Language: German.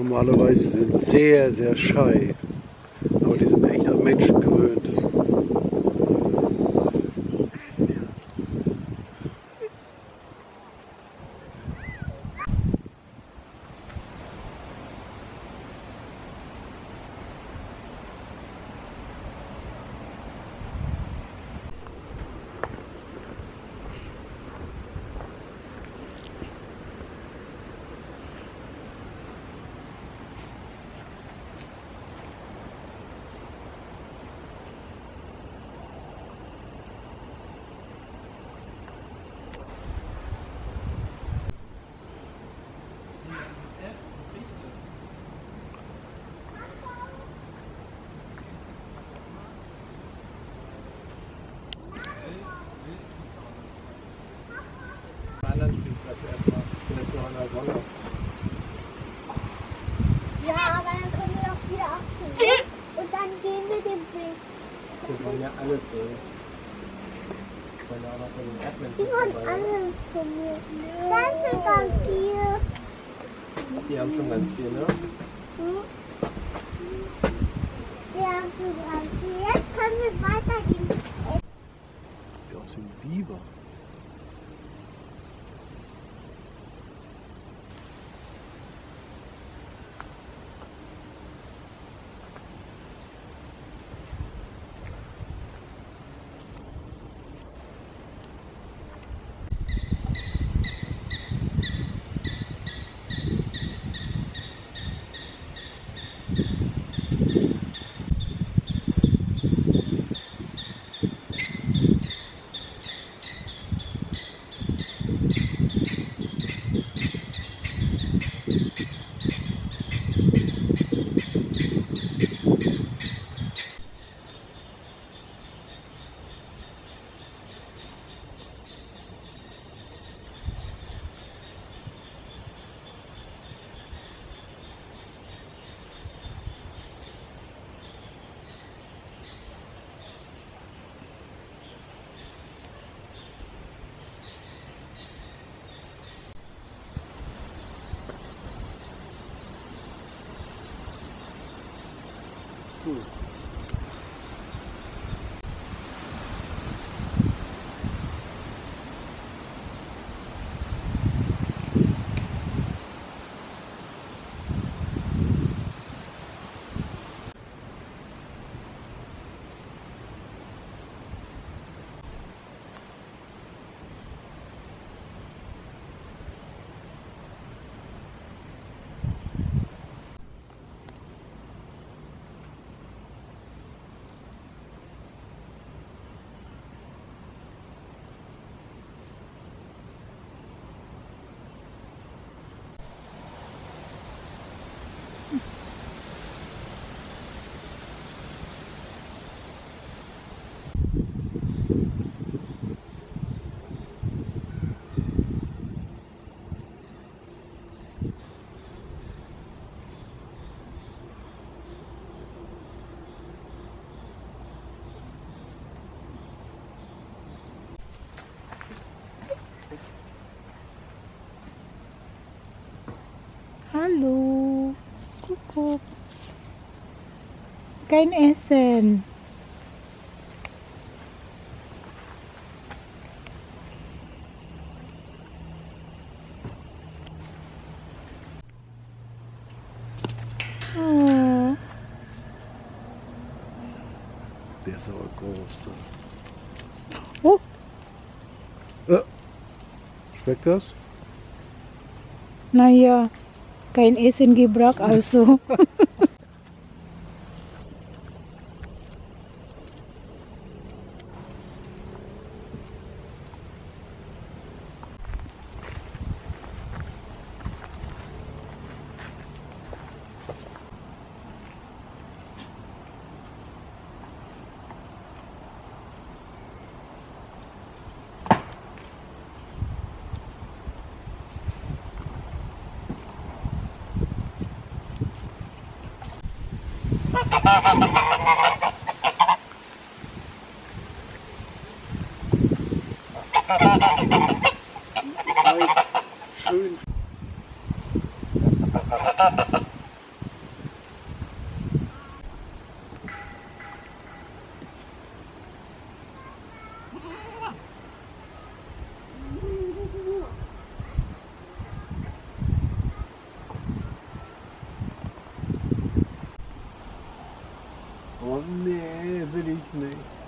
Normalerweise sind sehr, sehr scheu, aber die sind echt an Menschen gewöhnt. Anderen Spielplatz erstmal. Ich bin jetzt noch in der Sonne. Ja, aber dann können wir doch wieder abziehen. Und dann gehen wir den Weg. Wir wollen ja alles sehen. Wir wollen ja auch noch von den Erdmännchen Die wollen vorbei. alles von mir. Das sind ganz viele. Die haben schon ganz viel, ne? Hm? Wir haben schon ganz viel. Jetzt können wir weitergehen. Ja, aus dem Biber. Hallo, Kuckuck. Kein Essen. Oh. Der ist aber groß. Oh. Schmeckt das? Naja, kein Essen gebracht, also. Schön. Oh nee, will ich nicht.